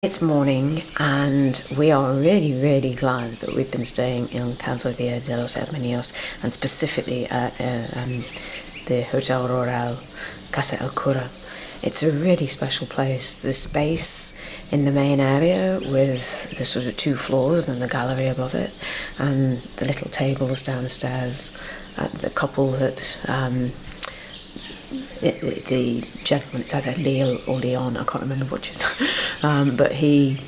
It's morning and we are really glad that we've been staying in Calzadilla de los Hermanillos, and specifically at the Hotel Rural Casa El Cura. It's a really special place. The space in the main area with the sort of 2 floors and the gallery above it, and the little tables downstairs, the couple that the gentleman, it's either Leo or Leon, I can't remember which is, but he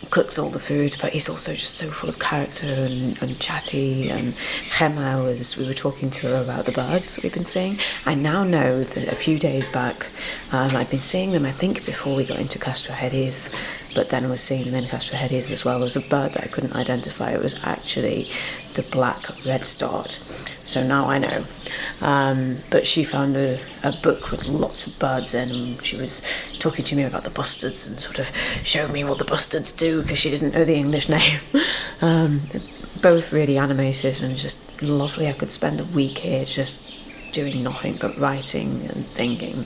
cooks all the food, but he's also just so full of character and chatty. And Gemma we were talking to her about the birds that we've been seeing. I now know that a few days back I'd been seeing them, I think before we got into Castro Jerez, but then I was seeing them in Castro Jerez as well. There was a bird that I couldn't identify. It was actually the black redstart. So now I know. But she found a book with lots of birds in, and she was talking to me about the bustards and sort of showed me what the bustards do because she didn't know the English name. Both really animated and just lovely. I could spend a week here just doing nothing but writing and thinking.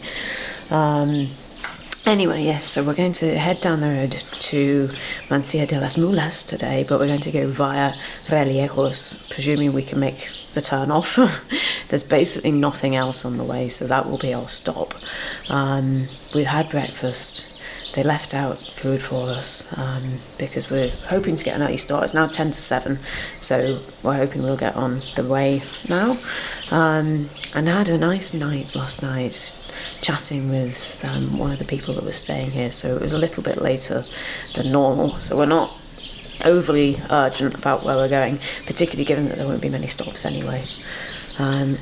Anyway, yes, so we're going to head down the road to Mansilla de las Mulas today, but we're going to go via Hermanillos, presuming we can make the turn off. There's basically nothing else on the way, so that will be our stop. We've had breakfast. They left out food for us because we're hoping to get an early start. It's now 10 to 7, so we're hoping we'll get on the way now. And I had a nice night last night, chatting with one of the people that was staying here, so it was a little bit later than normal, so we're not overly urgent about where we're going, particularly given that there won't be many stops anyway.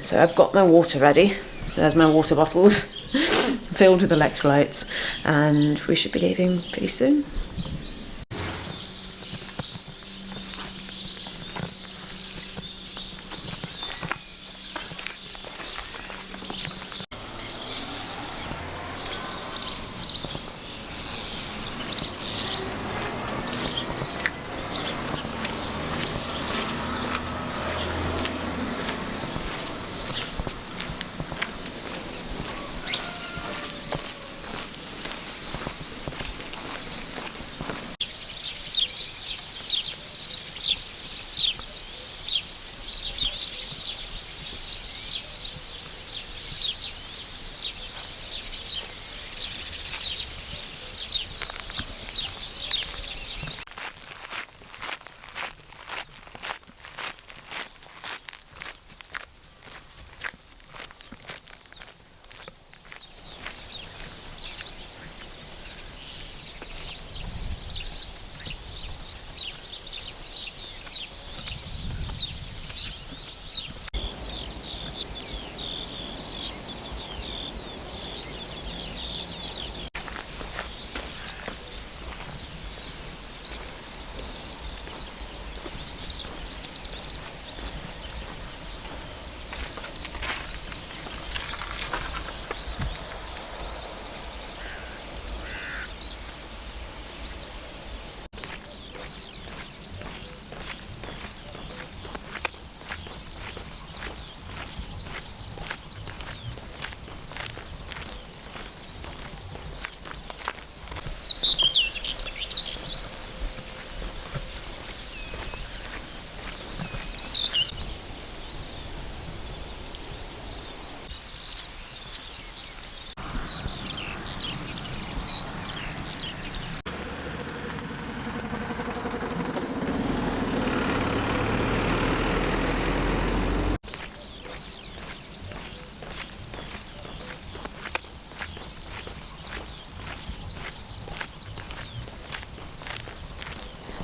So I've got my water ready. There's my water bottles filled with electrolytes, and we should be leaving pretty soon.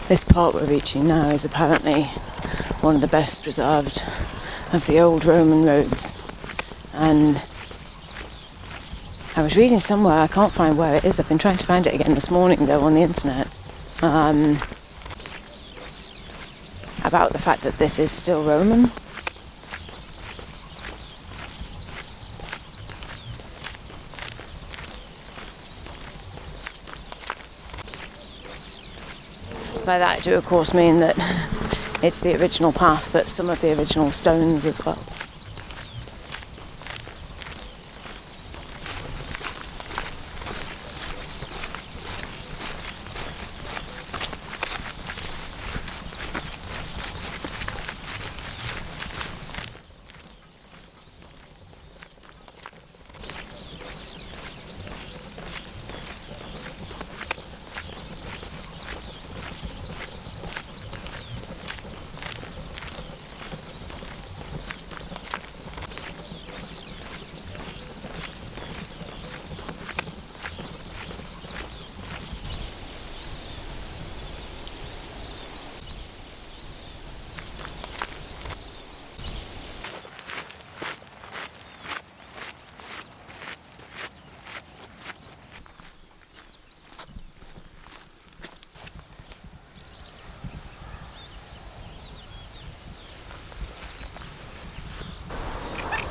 This part we're reaching now is apparently one of the best preserved of the old Roman roads, and I was reading somewhere, I can't find where it is, I've been trying to find it again this morning though on the internet, about the fact that this is still Roman. By that I do of course mean that it's the original path, but some of the original stones as well.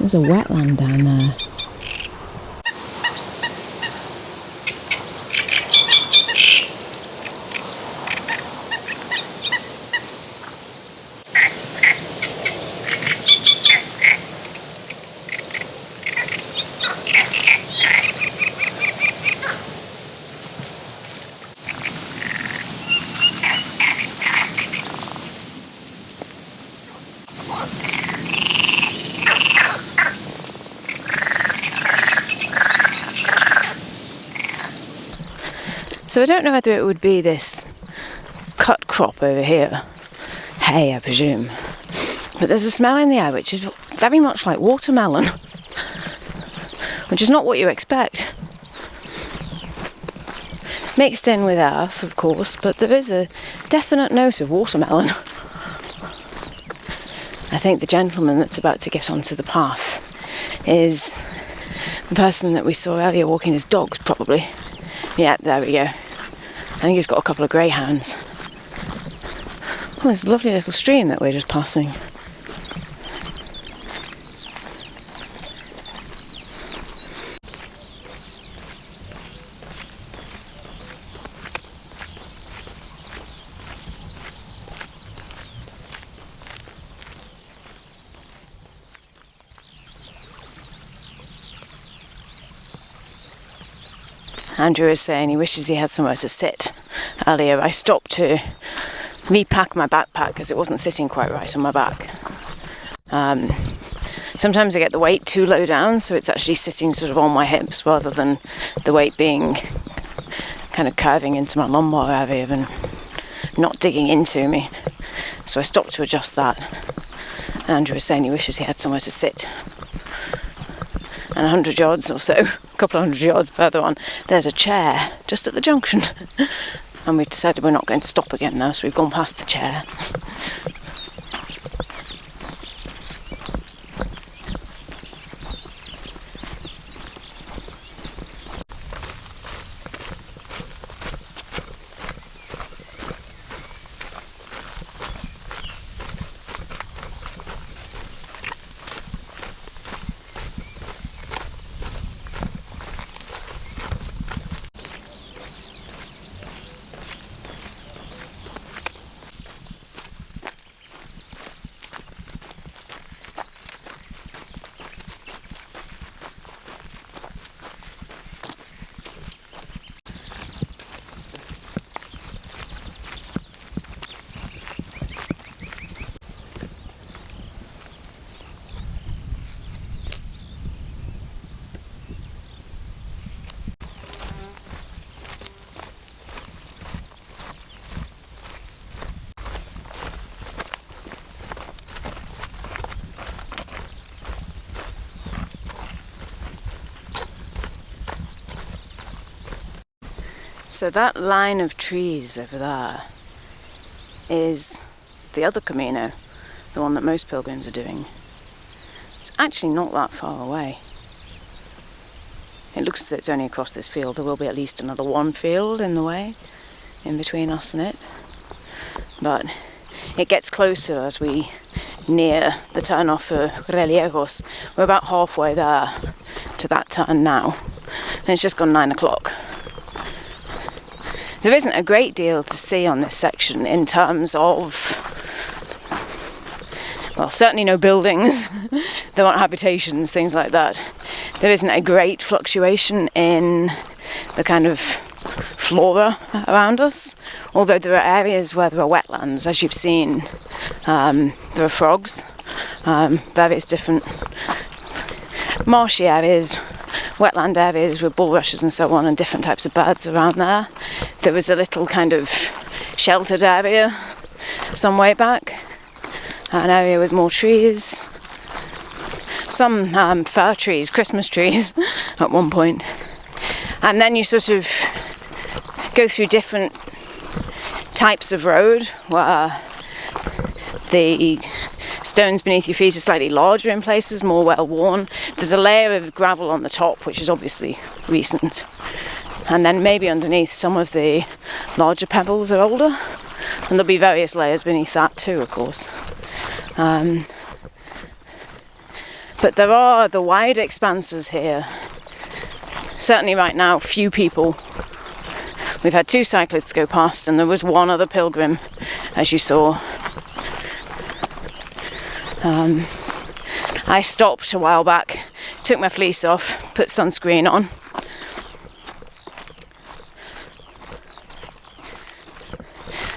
There's a wetland down there. So I don't know whether it would be this cut crop over here, hay I presume, but there's a smell in the air which is very much like watermelon, which is not what you expect. Mixed in with earth, of course, but there is a definite note of watermelon. I think the gentleman that's about to get onto the path is the person that we saw earlier walking his dogs, probably. Yeah, there we go. I think he's got a couple of greyhounds. Oh, there's a lovely little stream that we're just passing. Andrew was saying he wishes he had somewhere to sit. Earlier I stopped to repack my backpack because it wasn't sitting quite right on my back. Sometimes I get the weight too low down, so it's actually sitting sort of on my hips rather than the weight being kind of curving into my lumbar area and not digging into me. So I stopped to adjust that. And Andrew was saying he wishes he had somewhere to sit. And 100 yards or so, a couple of 100 yards further on, there's a chair just at the junction. And we've decided we're not going to stop again now, so we've gone past the chair. So that line of trees over there is the other Camino, the one that most pilgrims are doing. It's actually not that far away. It looks as though it's only across this field. There will be at least another one field in the way, in between us and it. But it gets closer as we near the turn off for Hermanillos. We're about halfway there to that turn now, and it's just gone 9 o'clock. There isn't a great deal to see on this section in terms of, well, certainly no buildings, there aren't habitations, things like that. There isn't a great fluctuation in the kind of flora around us, although there are areas where there are wetlands, as you've seen. There are frogs, various different marshy areas, wetland areas with bulrushes and so on, and different types of birds around there. There was a little kind of sheltered area some way back, an area with more trees, some fir trees, Christmas trees at one point. And then you sort of go through different types of road where the stones beneath your feet are slightly larger in places, more well worn. There's a layer of gravel on the top, which is obviously recent. And then maybe underneath some of the larger pebbles are older. And there'll be various layers beneath that too, of course. But there are the wide expanses here. Certainly right now, few people. We've had 2 cyclists go past, and there was 1 other pilgrim, as you saw. I stopped a while back, took my fleece off, put sunscreen on.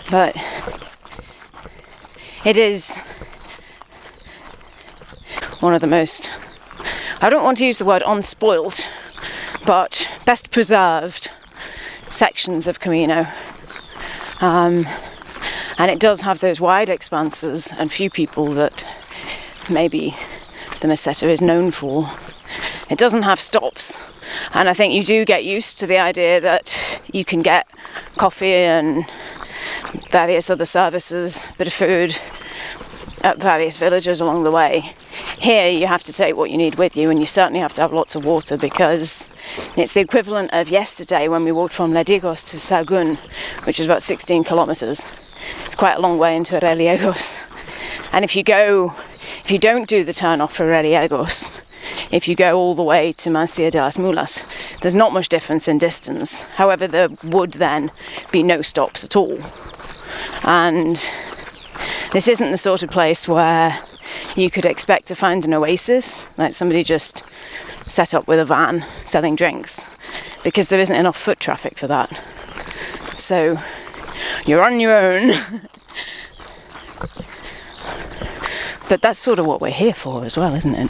But it is one of the most, I don't want to use the word unspoilt, but best preserved sections of Camino. And it does have those wide expanses and few people that maybe the Meseta is known for. It doesn't have stops, and I think you do get used to the idea that you can get coffee and various other services, a bit of food at various villages along the way. Here you have to take what you need with you, and you certainly have to have lots of water, because it's the equivalent of yesterday when we walked from Ledigos to Sagun, which is about 16 kilometres. It's quite a long way into Hermanillos. And if you don't do the turn off for Hermanillos, if you go all the way to Mansilla de las Mulas, there's not much difference in distance. However, there would then be no stops at all. And this isn't the sort of place where you could expect to find an oasis, like somebody just set up with a van selling drinks, because there isn't enough foot traffic for that. So you're on your own. But that's sort of what we're here for as well, isn't it?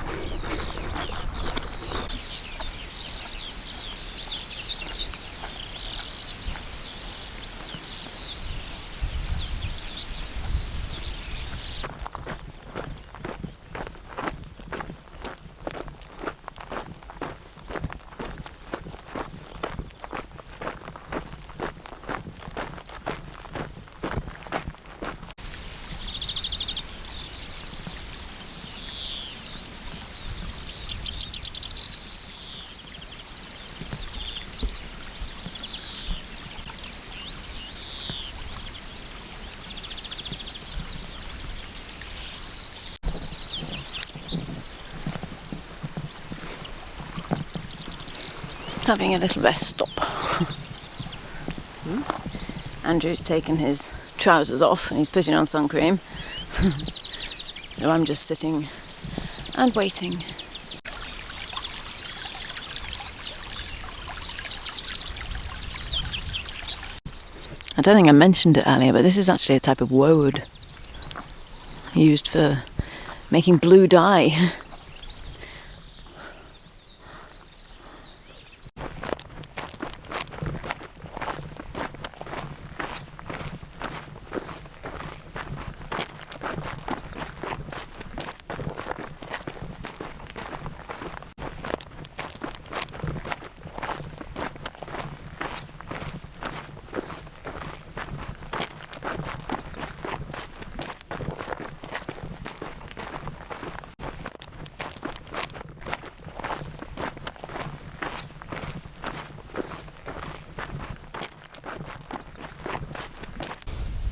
Having a little rest stop. Andrew's taken his trousers off and he's putting on sun cream. So I'm just sitting and waiting. I don't think I mentioned it earlier, but this is actually a type of woad used for making blue dye.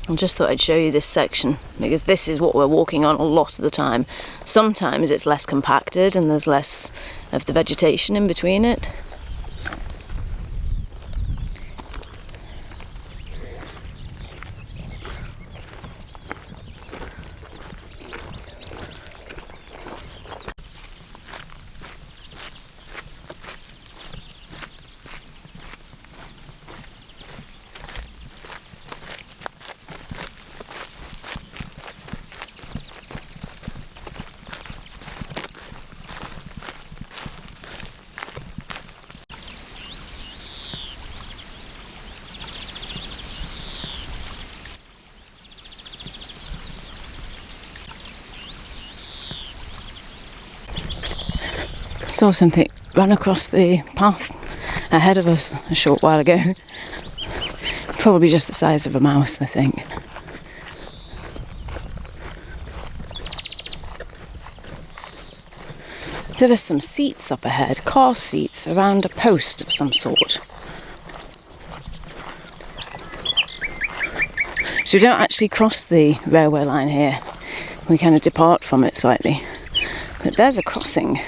I just thought I'd show you this section, because this is what we're walking on a lot of the time. Sometimes it's less compacted and there's less of the vegetation in between it. Saw something run across the path ahead of us a short while ago. Probably just the size of a mouse, I think. There are some seats up ahead, car seats around a post of some sort. So we don't actually cross the railway line here. We kind of depart from it slightly. But there's a crossing.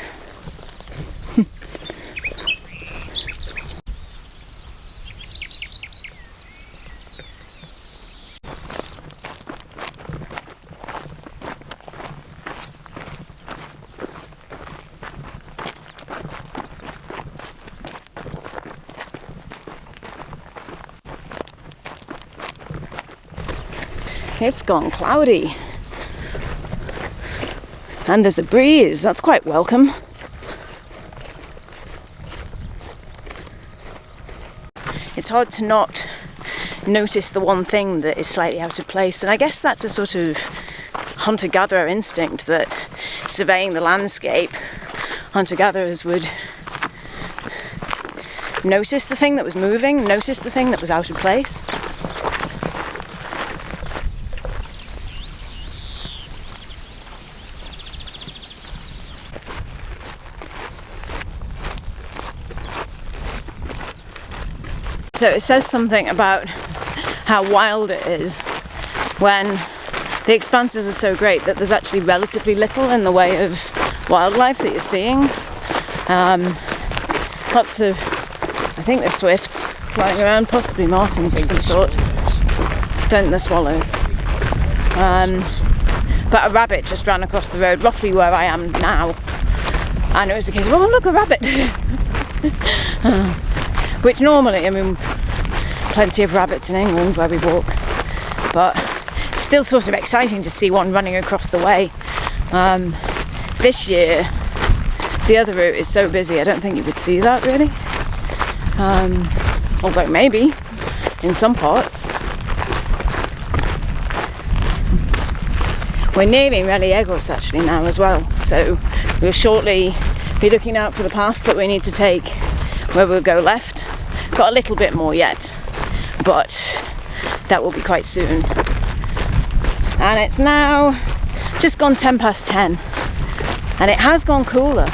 It's gone cloudy. And there's a breeze, that's quite welcome. It's hard to not notice the one thing that is slightly out of place, and I guess that's a sort of hunter-gatherer instinct that surveying the landscape, hunter-gatherers would notice the thing that was moving, notice the thing that was out of place. So it says something about how wild it is when the expanses are so great that there's actually relatively little in the way of wildlife that you're seeing. Lots of, I think they're swifts flying around, possibly martins of some sort. Don't the swallows. But a rabbit just ran across the road, roughly where I am now. And it was the case of, oh look, a rabbit! Which normally, I mean, plenty of rabbits in England where we walk, but still sort of exciting to see one running across the way. This year, the other route is so busy, I don't think you would see that really. Although maybe, in some parts. We're nearing Hermanillos actually now as well, so we'll shortly be looking out for the path that we need to take, where we'll go left. Got a little bit more yet, but that will be quite soon. And it's now just gone 10 past 10, and it has gone cooler.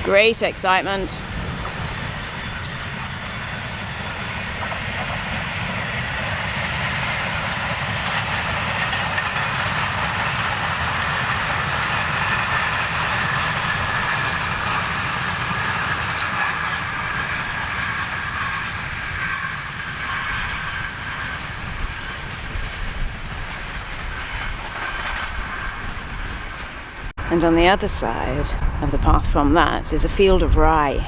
Great excitement. And on the other side of the path from that is a field of rye.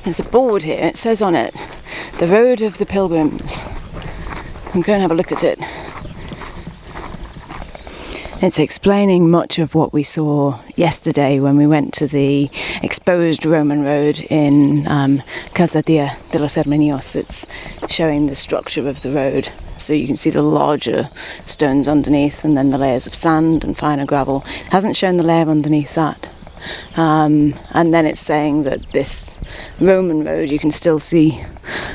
There's a board here, it says on it, the Road of the Pilgrims. I'm going to have a look at it. It's explaining much of what we saw yesterday when we went to the exposed Roman road in Calzadilla de los Hermanillos. It's showing the structure of the road. So you can see the larger stones underneath and then the layers of sand and finer gravel. It hasn't shown the layer underneath that. And then it's saying that this Roman road, you can still see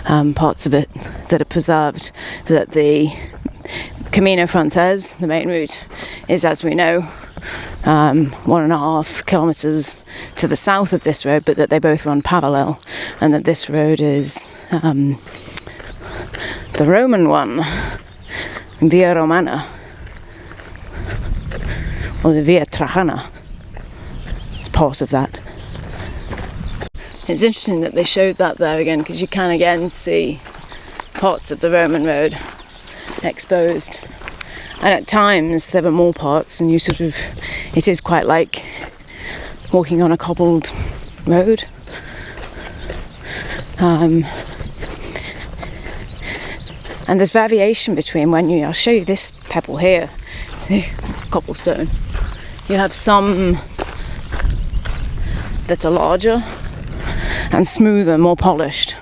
parts of it that are preserved, that the Camino Frances, the main route, is, as we know, 1.5 kilometres to the south of this road, but that they both run parallel, and that this road is the Roman one, Via Romana, or the Via Trajana. It's part of that. It's interesting that they showed that there again, because you can again see parts of the Roman road exposed, and at times there were more parts, and it is quite like walking on a cobbled road. And there's variation between I'll show you this pebble here, see, cobblestone. You have some that are larger and smoother, more polished.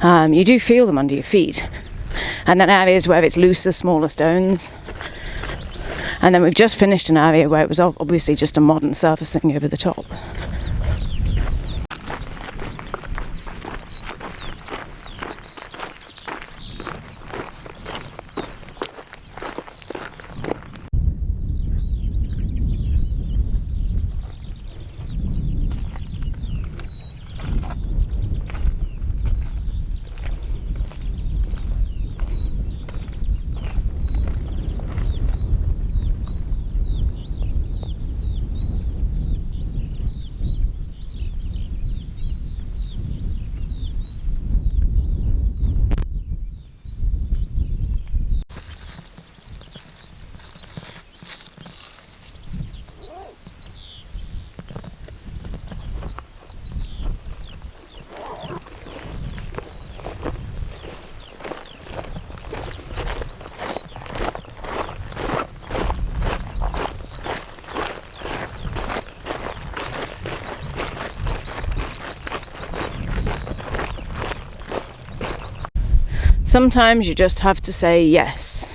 You do feel them under your feet. And then areas where it's looser, smaller stones. And then we've just finished an area where it was obviously just a modern surfacing over the top. Sometimes you just have to say yes.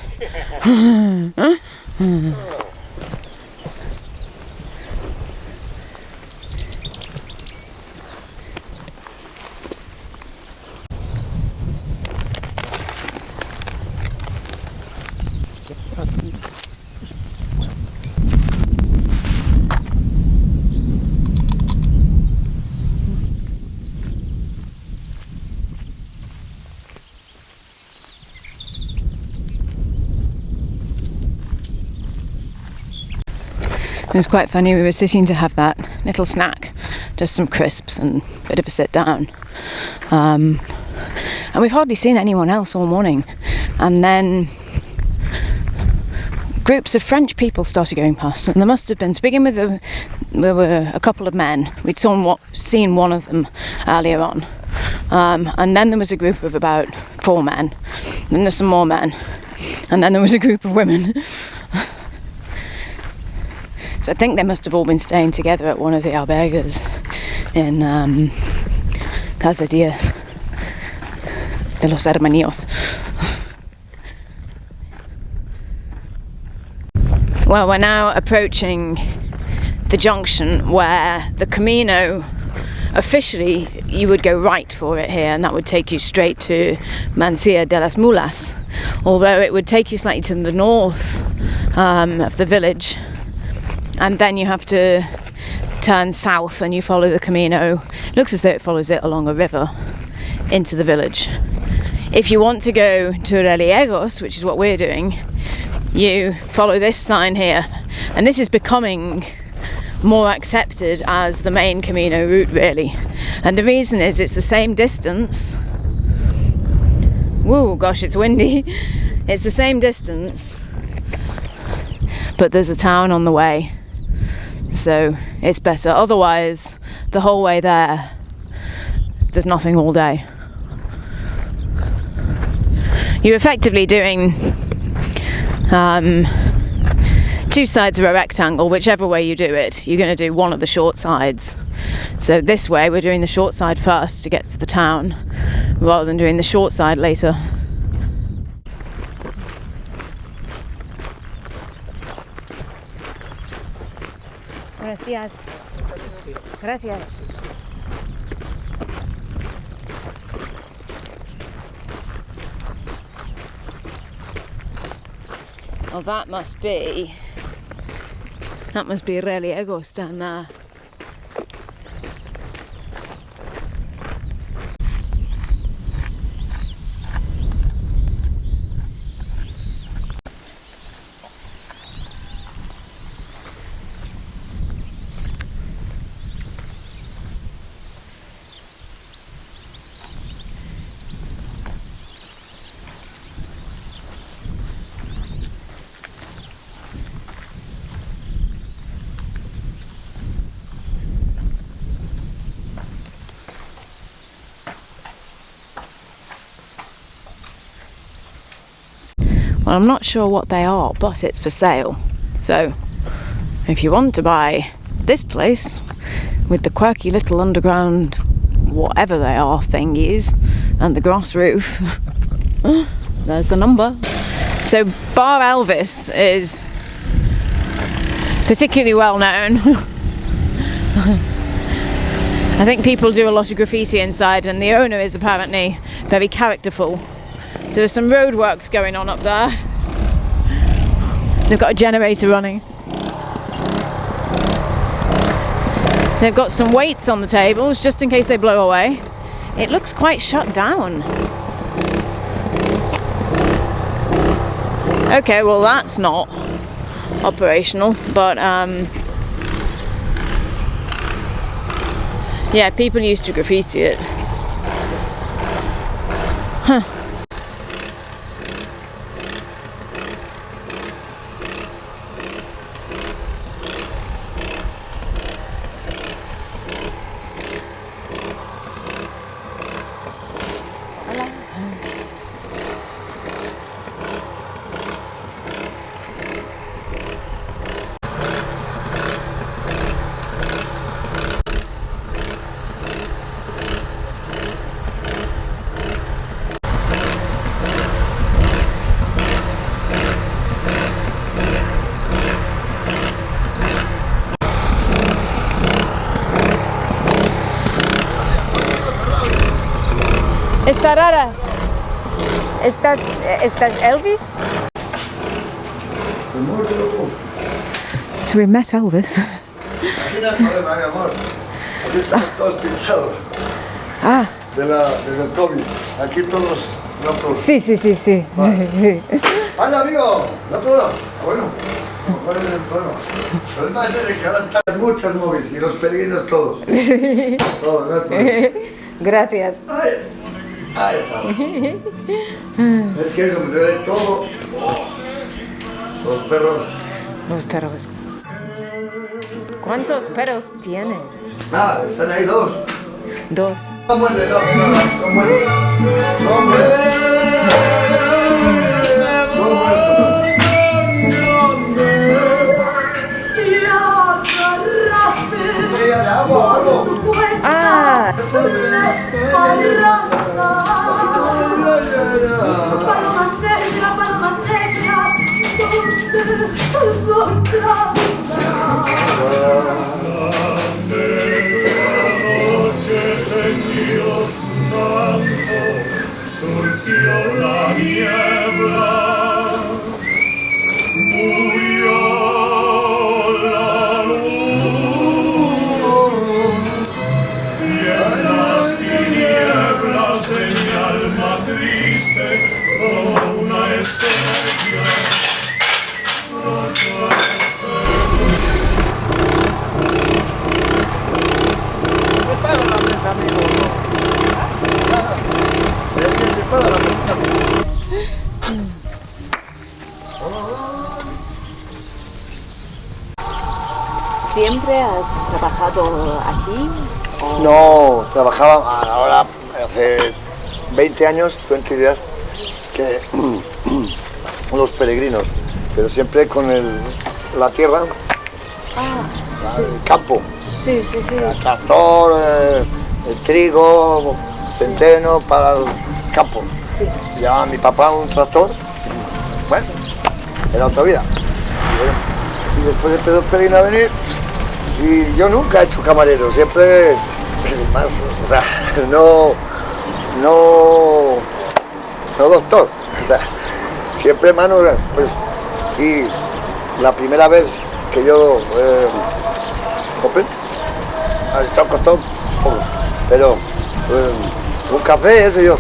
It was quite funny, we were sitting to have that little snack, just some crisps and a bit of a sit down. And we've hardly seen anyone else all morning. And then groups of French people started going past, and there must have been, to begin with, there were a couple of men. We'd seen one of them earlier on. And then there was a group of about 4 men. Then there's some more men. And then there was a group of women. So I think they must have all been staying together at one of the albergues in Calzadilla de los Hermanillos. Well, we're now approaching the junction where the Camino, officially you would go right for it here, and that would take you straight to Mansilla de las Mulas, although it would take you slightly to the north of the village. And then you have to turn south and you follow the Camino. It looks as though it follows it along a river into the village. If you want to go to Hermanillos, which is what we're doing, you follow this sign here. And this is becoming more accepted as the main Camino route, really. And the reason is it's the same distance. Whoa, gosh, it's windy. It's the same distance, but there's a town on the way. So it's better. Otherwise, the whole way there's nothing all day. You're effectively doing two sides of a rectangle, whichever way you do it, you're going to do one of the short sides. So this way we're doing the short side first to get to the town, rather than doing the short side later. Buenos días. Gracias. Well, that must be Hermanillos down there. Well, I'm not sure what they are, but it's for sale. So, if you want to buy this place with the quirky little underground, whatever they are, thingies, and the grass roof, there's the number. So, Bar Elvis is particularly well known. I think people do a lot of graffiti inside, and the owner is apparently very characterful. There's some roadworks going on up there. They've got a generator running. They've got some weights on the tables just in case they blow away. It looks quite shut down. Okay, well that's not operational, but yeah, people used to graffiti it. Huh. Está rara. ¿Estás Elvis? So we met Elvis. Ah. Del COVID. Aquí todos no problemas. Sí. Vale. ¡Hola, amigo! ¿No problema? Bueno. ¿Cuál es el problema? Pero es más de que ahora están muchas móviles y los peregrinos todos. Todos, no hay problema. Gracias. Ahí está. Es que eso me duele todo. Los perros. Los perros. ¿Cuántos perros tienes? Ah, están ahí dos. Dos. No muerde, no muerde. No muerde. No muerde. De agua. Ah. Surgió la niebla, murió la luz, y en las tinieblas de mi alma triste, como una estrella, ¿Siempre has trabajado aquí? ¿O? No, trabajaba ahora hace 20 años, 20 días, que los peregrinos, pero siempre con el la tierra, el campo, Sí, sí, sí. el tractor, el trigo, centeno para el campo. Sí. Llevaba mi papá un tractor, bueno, era otra vida. Y después empezó el Pelín a venir y yo nunca he hecho camarero, siempre más, o sea, no doctor, o sea, siempre mano, pues, y la primera vez que yo está costado poco, pero un café, eso yo.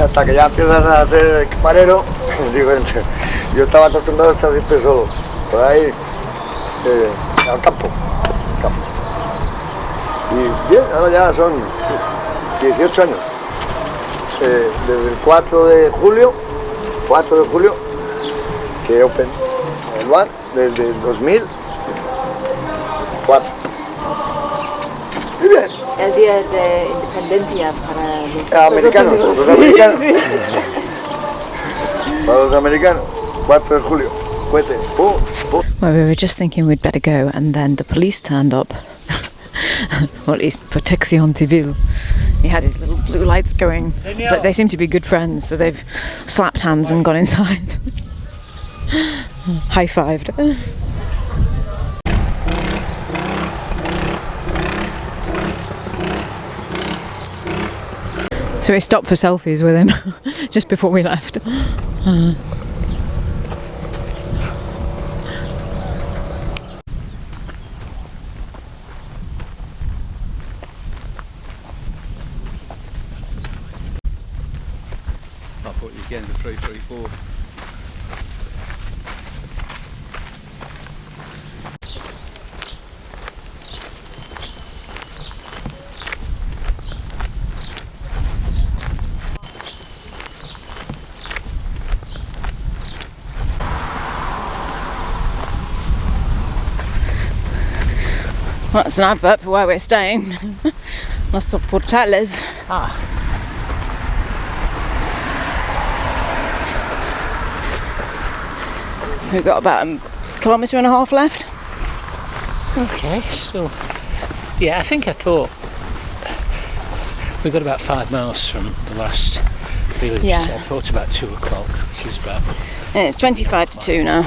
Hasta que ya empiezas a ser camarero, digo, yo estaba acostumbrado a estar siempre solo, por ahí, al campo. Y bien, ahora ya son 18 años. Desde el 4 de julio, que open el bar, desde el 2004. Y bien. El día de independencia para los Americanos, Estados los Unidos. americanos. Para los americanos, 4 de julio, cohete, pum, pum. Well, we were just thinking we'd better go, and then the police turned up. Or at least Protección Civil. He had his little blue lights going, but they seem to be good friends, so they've slapped hands and gone inside. High-fived. So we stopped for selfies with him just before we left. I thought you again the 334. Well, that's an advert for where we're staying. Los Soportales. We've got about a kilometre and a half left. Okay, so yeah, I thought we got about 5 miles from the last village. Yeah. So I thought about 2 o'clock, which is about. And it's 25 to 2 now.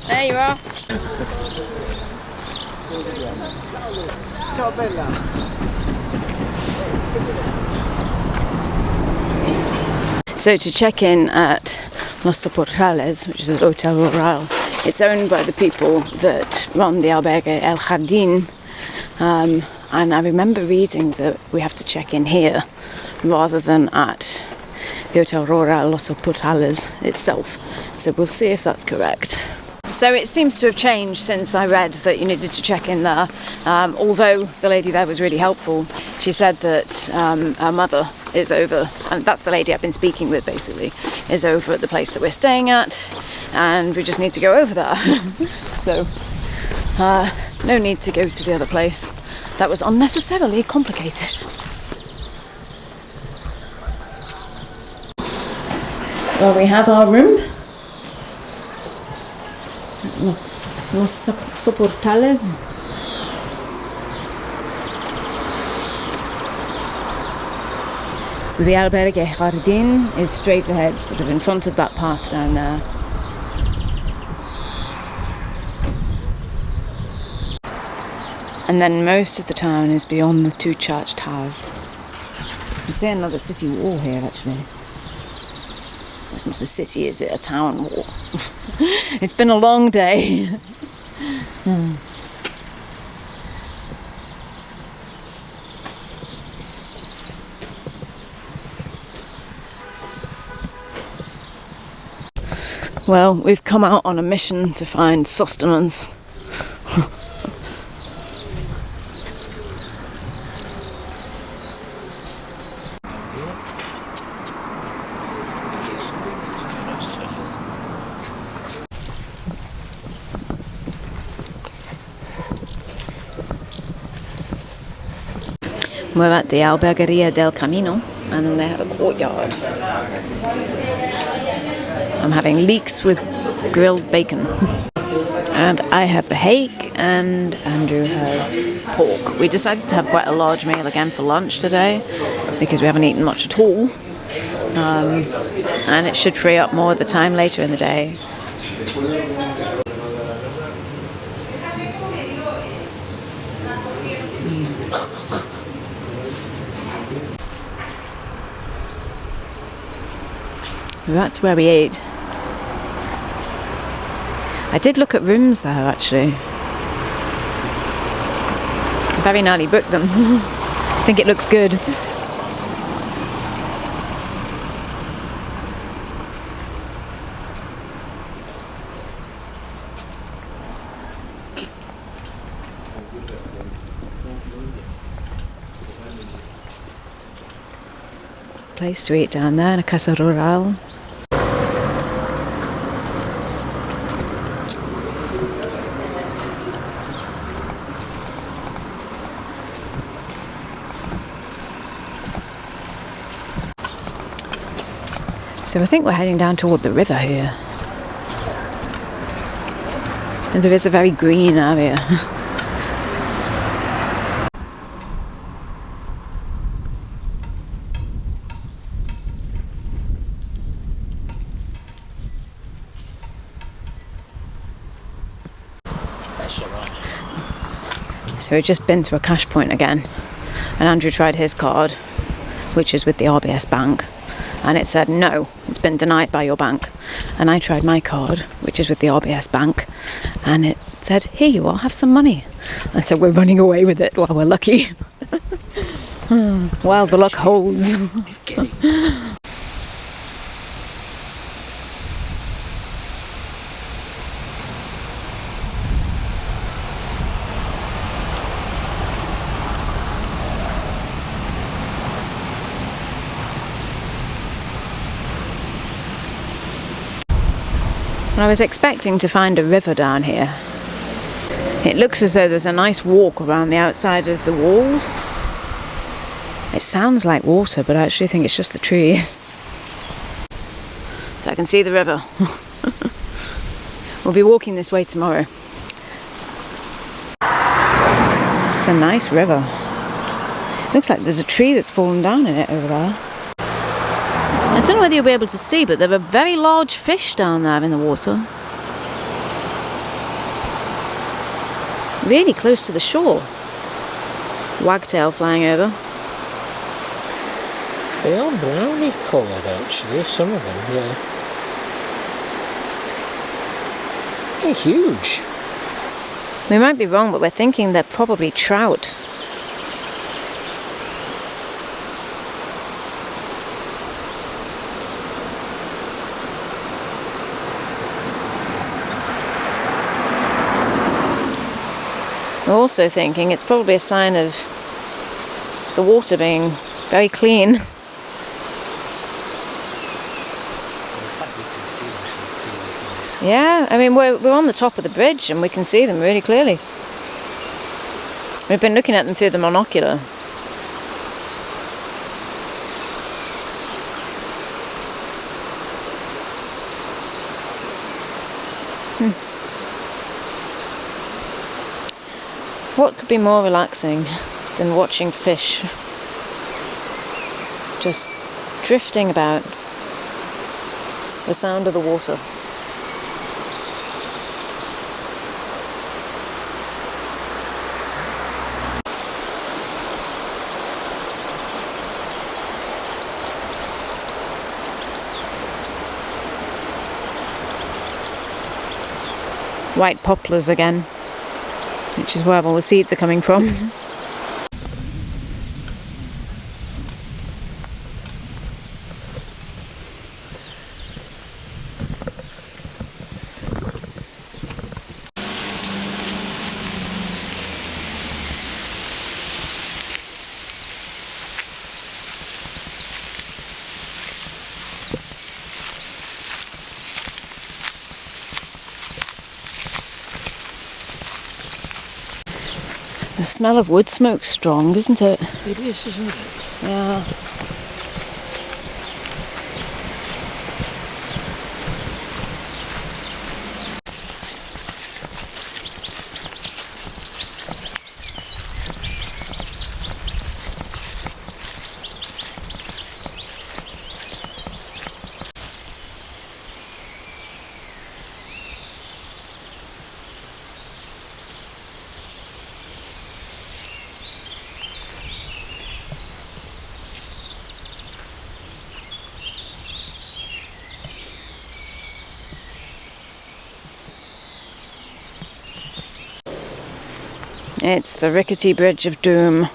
There you are. Ciao bella. So to check in at Los Soportales, which is an hotel rural, it's owned by the people that run the albergue El Jardín, and I remember reading that we have to check in here rather than at the Hotel Rural Los Soportales itself. So we'll see if that's correct. So it seems to have changed since I read that you needed to check in there, although the lady there was really helpful. She said that her mother is over, and that's the lady I've been speaking with basically, is over at the place that we're staying at, and we just need to go over there. So no need to go to the other place. That was unnecessarily complicated. Well, we have our room. Los Soportales. So the Albergue Jardín is straight ahead, sort of in front of that path down there. And then most of the town is beyond the 2 church towers. You see another city wall here, actually. It's not a city, is it? A town wall. It's been a long day. Well, we've come out on a mission to find sustenance. We're at the Albergueria del Camino, and they have a courtyard. I'm having leeks with grilled bacon. And I have the hake, and Andrew has pork. We decided to have quite a large meal again for lunch today, because we haven't eaten much at all. And it should free up more of the time later in the day. That's where we ate. I did look at rooms there actually. Very nearly booked them. I think it looks good. Place to eat down there in a casa rural. So I think we're heading down toward the river here. And there is a very green area. That's all right. So we've just been to a cash point again. And Andrew tried his card, which is with the RBS bank. And it said, no, it's been denied by your bank. And I tried my card, which is with the RBS bank, and it said, here you are, have some money. And so we're running away with it while we're lucky. While the luck holds. I was expecting to find a river down here. It looks as though there's a nice walk around the outside of the walls. It sounds like water, but I actually think it's just the trees. So I can see the river. We'll be walking this way tomorrow. It's a nice river. Looks like there's a tree that's fallen down in it over there. I don't know whether you'll be able to see, but there are very large fish down there in the water. Really close to the shore. Wagtail flying over. They are browny coloured actually, some of them, yeah. They're huge. We might be wrong, but we're thinking they're probably trout. We're also thinking it's probably a sign of the water being very clean. Yeah, I mean we're on the top of the bridge and we can see them really clearly. We've been looking at them through the monocular. What could be more relaxing than watching fish just drifting about, the sound of the water. White poplars again, which is where all the seeds are coming from. The smell of wood smoke's strong, isn't it? It is, isn't it? Yeah. It's the rickety bridge of doom.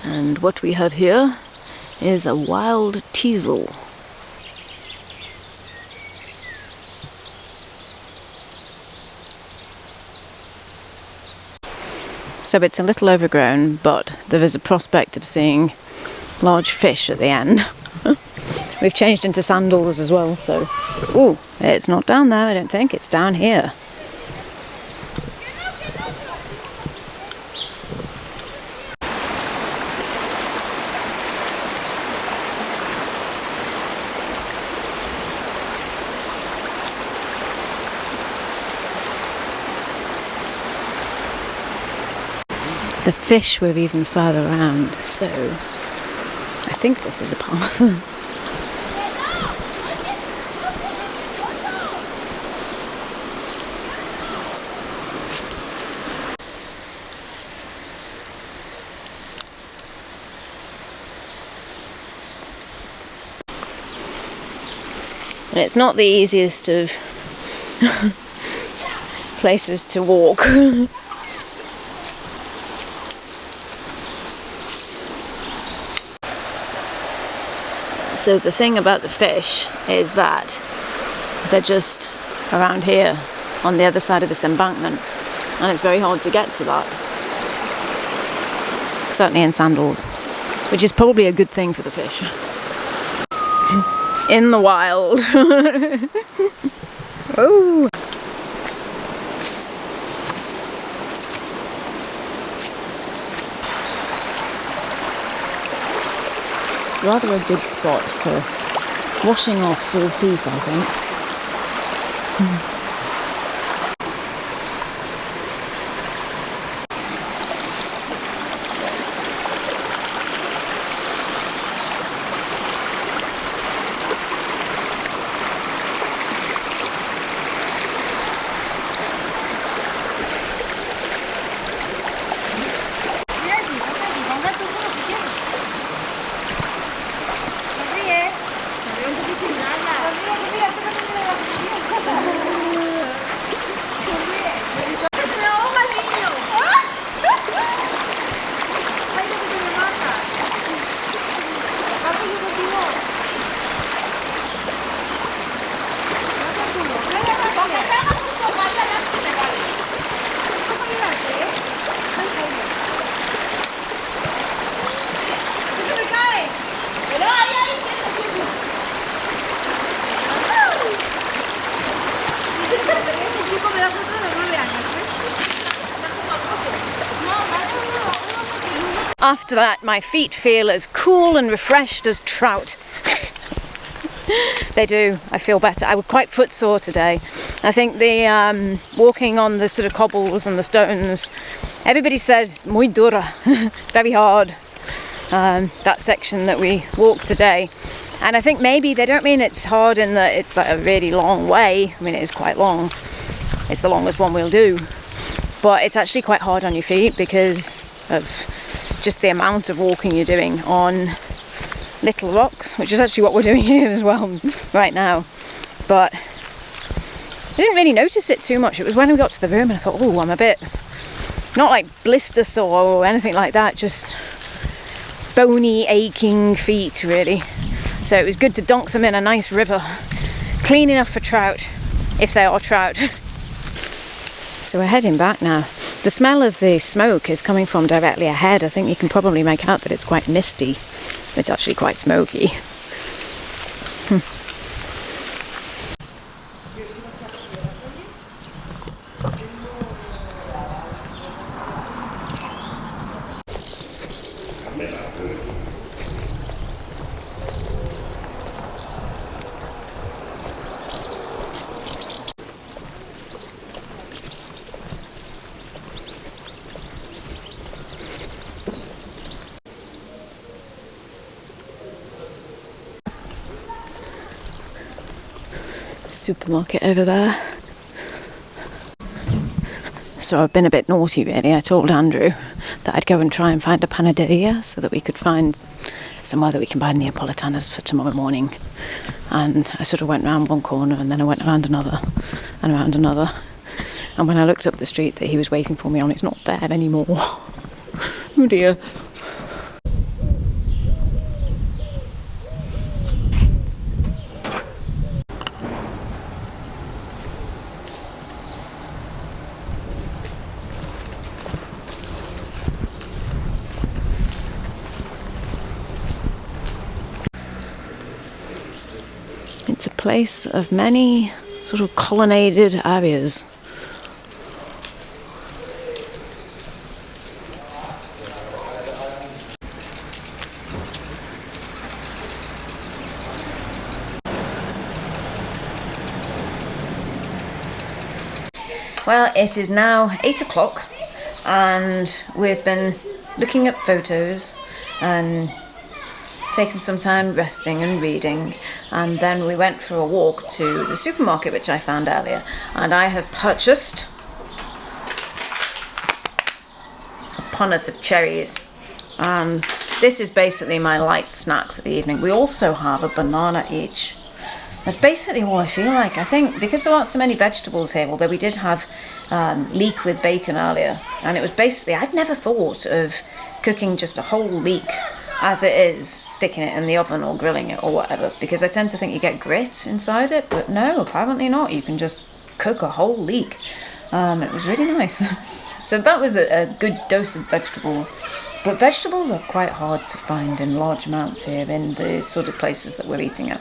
And what we have here is a wild teasel. So it's a little overgrown, but there is a prospect of seeing large fish at the end. We've changed into sandals as well, so... Ooh, it's not down there, I don't think, it's down here. The fish were even further around, so I think this is a path. It's not the easiest of places to walk. So the thing about the fish is that they're just around here on the other side of this embankment, and it's very hard to get to that. Certainly in sandals, which is probably a good thing for the fish. In the wild. Ooh. Rather a good spot for washing off sore feet, I think. After that, my feet feel as cool and refreshed as trout. They do. I feel better. I was quite footsore today. I think the walking on the sort of cobbles and the stones, everybody said muy dura, very hard. That section that we walked today. And I think maybe they don't mean it's hard in that it's like a really long way. I mean, it is quite long. It's the longest one we'll do. But it's actually quite hard on your feet because of just the amount of walking you're doing on little rocks, which is actually what we're doing here as well right now. But didn't really notice it too much. It was when we got to the room and I thought, oh, I'm a bit, not like blister sore or anything like that, just bony, aching feet really. So it was good to dunk them in a nice river, clean enough for trout, if they are trout. So we're heading back now. The smell of the smoke is coming from directly ahead. I think you can probably make out that it's quite misty. It's actually quite smoky. Supermarket over there. So I've been a bit naughty really. I told Andrew that I'd go and try and find a panaderia so that we could find somewhere that we can buy Neapolitanas for tomorrow morning. And I sort of went round one corner and then I went around another and around another. And when I looked up the street that he was waiting for me on, it's not there anymore. Oh dear. It's a place of many sort of colonnaded areas. Well, it is now 8 o'clock and we've been looking at photos and taken some time resting and reading, and then we went for a walk to the supermarket which I found earlier, and I have purchased a punnet of cherries. This is basically my light snack for the evening. We also have a banana each. That's basically all I feel like. I think because there aren't so many vegetables here, although we did have leek with bacon earlier, and it was basically, I'd never thought of cooking just a whole leek as it is, sticking it in the oven or grilling it or whatever, because I tend to think you get grit inside it, but no, apparently not. You can just cook a whole leek. It was really nice. So that was a good dose of vegetables, but vegetables are quite hard to find in large amounts here in the sort of places that we're eating at.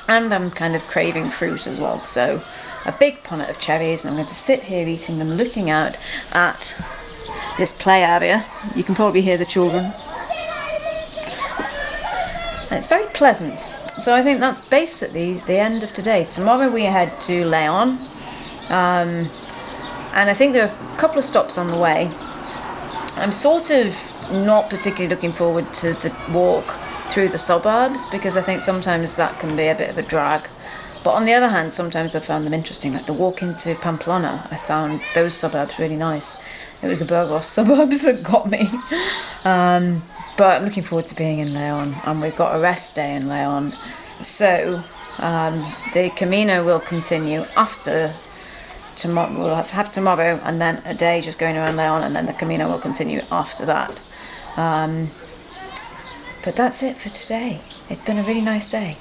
And I'm kind of craving fruit as well, so a big punnet of cherries, and I'm going to sit here eating them, looking out at this play area. You can probably hear the children. And it's very pleasant. So I think that's basically the end of today. Tomorrow we head to Leon, and I think there are a couple of stops on the way. I'm sort of not particularly looking forward to the walk through the suburbs, because I think sometimes that can be a bit of a drag. But on the other hand, sometimes I found them interesting. Like the walk into Pamplona, I found those suburbs really nice. It was the Burgos suburbs that got me. But I'm looking forward to being in Leon, and we've got a rest day in Leon. So the Camino will continue after tomorrow. We'll have tomorrow and then a day just going around Leon, and then the Camino will continue after that. But that's it for today. It's been a really nice day.